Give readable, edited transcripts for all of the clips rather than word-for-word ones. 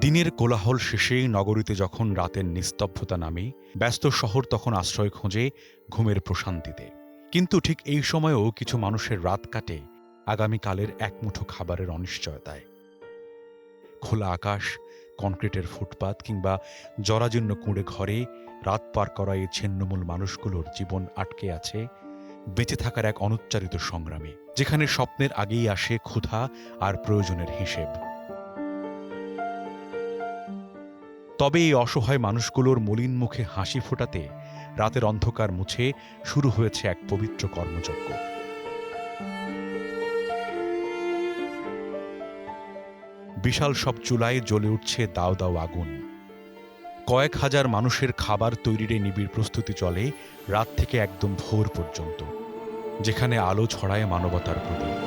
দিনের কোলাহল শেষে নগরীতে যখন রাতের নিস্তব্ধতা নামে, ব্যস্ত শহর তখন আশ্রয় খোঁজে ঘুমের প্রশান্তিতে। কিন্তু ঠিক এই সময়েও কিছু মানুষের রাত কাটে আগামীকালের একমুঠো খাবারের অনিশ্চয়তায়। খোলা আকাশ, কনক্রিটের ফুটপাত কিংবা জরাজীর্ণ কুঁড়ে ঘরে রাত পার করা এই ছিন্নমূল মানুষগুলোর জীবন আটকে আছে বেঁচে থাকার এক অনুচ্চারিত সংগ্রামে, যেখানে স্বপ্নের আগেই আসে ক্ষুধা আর প্রয়োজনের হিসেব। তবে এই অসহায় মানুষগুলোর মলিন মুখে হাসি ফোটাতে রাতের অন্ধকার মুছে শুরু হয়েছে এক পবিত্র কর্মযজ্ঞ। বিশাল সব চুলায় জ্বলে উঠছে দাও দাও আগুন। কয়েক হাজার মানুষের খাবার তৈরির নিবিড় প্রস্তুতি চলে রাত থেকে একদম ভোর পর্যন্ত, যেখানে আলো ছড়ায় মানবতার প্রদীপ।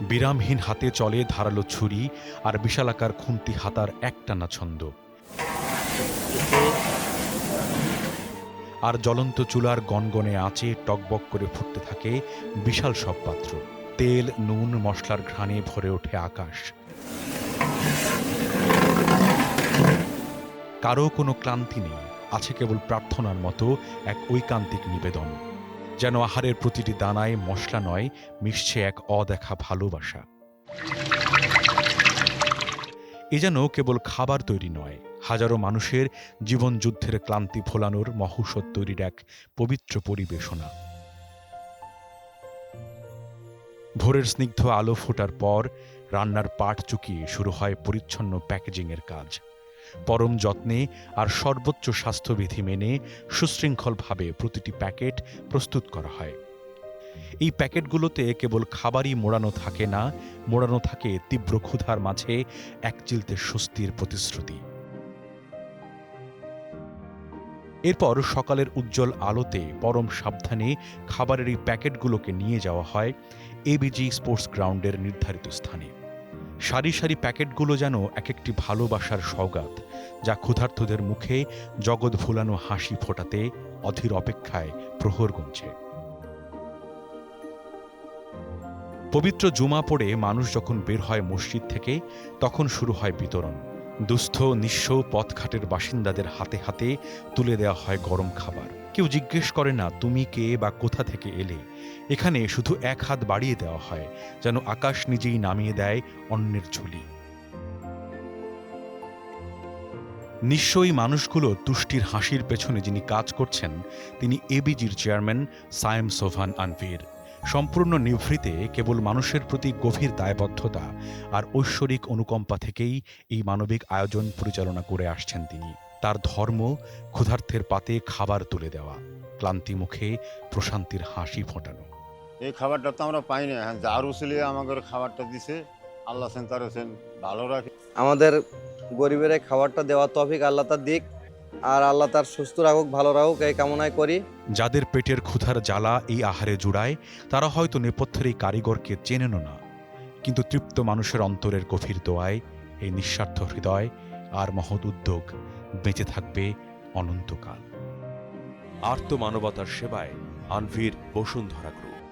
বিরামহীন হাতে চলে ধারালো ছুরি আর বিশালাকার খুন্তি হাতার একটানা ছন্দ। আর জ্বলন্ত চুলার গনগনে আঁচে টকবক করে ফুটতে থাকে বিশাল সব পাত্র। তেল, নুন, মশলার ঘ্রাণে ভরে ওঠে আকাশ। কারো কোনো ক্লান্তি নেই, আছে কেবল প্রার্থনার মতো এক ঐকান্তিক নিবেদন, যেন আহারের প্রতিটি দানায় মশলা নয়, মিশছে এক অদেখা ভালোবাসা। এ যেন কেবল খাবার তৈরি নয়, হাজারো মানুষের জীবন যুদ্ধের ক্লান্তি ভোলানোর মহৌষধ তৈরির এক পবিত্র পরিবেশনা। ভোরের স্নিগ্ধ আলো ফোটার পর রান্নার পাট চুকিয়ে শুরু হয় পরিচ্ছন্ন প্যাকেজিংয়ের কাজ। পরম যত্নে আর সর্বোচ্চ স্বাস্থ্যবিধি মেনে সুশৃঙ্খলভাবে প্রতিটি প্যাকেট প্রস্তুত করা হয়। এই প্যাকেটগুলোতে কেবল খাবারই মোড়ানো থাকে না, মোড়ানো থাকে তীব্র ক্ষুধার মাঝে একচিলতে স্বস্তির প্রতিশ্রুতি। এরপর সকালের উজ্জ্বল আলোতে পরম সাবধানে খাবারের এই প্যাকেটগুলোকে নিয়ে যাওয়া হয় এবিজি স্পোর্টস গ্রাউন্ডের নির্ধারিত স্থানে। সারি সারি প্যাকেটগুলো যেন এক একটি ভালোবাসার সওগাত, যা ক্ষুধার্তদের মুখে জগৎ ভোলানো হাসি ফোটাতে অধীর অপেক্ষায় প্রহর গুনছে। পবিত্র জুমা পড়ে মানুষ যখন বের হয় মসজিদ থেকে, তখন শুরু হয় বিতরণ। দুস্থ নিঃস্ব পথঘাটের বাসিন্দাদের হাতে হাতে তুলে দেওয়া হয় গরম খাবার। কেউ জিজ্ঞেস করে না তুমি কে বা কোথা থেকে এলে। এখানে শুধু এক হাত বাড়িয়ে দেওয়া হয়, যেন আকাশ নিজেই নামিয়ে দেয় অন্যের ঝুলি। নিশ্চয়ই মানুষগুলো তুষ্টির হাসির পেছনে যিনি কাজ করছেন, তিনি এবিজির চেয়ারম্যান সায়েম সোভান আনভীর। সম্পূর্ণ নিভৃতে কেবল মানুষের প্রতি গভীর দায়বদ্ধতা আর ঐশ্বরিক অনুকম্পা থেকেই এই মানবিক আয়োজন পরিচালনা করে আসছেন তিনি। তার ধর্ম ক্ষুধার্তের পাতে খাবার তুলে দেওয়া, ক্লান্তি মুখে প্রশান্তির হাসি ফোটানো। এই খাবারটা তো আমরা পাই না, হ্যাঁ যার উসিলে আমাদের খাবারটা দিছে, আল্লাহ সেন তার হোসেন ভালো রাখে। আমাদের গরিবের এই খাবারটা দেওয়া তৌফিক আল্লাহ তার দিক, আর আল্লাহ তার সুস্থ রাখুক, ভালো রাখুক, এই কামনাই করি। যাদের পেটের ক্ষুধার জ্বালা এই আহারে জুড়ায়, তারা হয়তো নেপথ্যের এই কারিগরকে চেনেনও না, কিন্তু তৃপ্ত মানুষের অন্তরের গভীর দোয়ায় এই নিঃস্বার্থ হৃদয় আর মহৎ উদ্যোগ বেঁচে থাকবে অনন্তকাল। আর্ত মানবতার সেবায় আনভীর বসুন্ধরা গ্রুপ।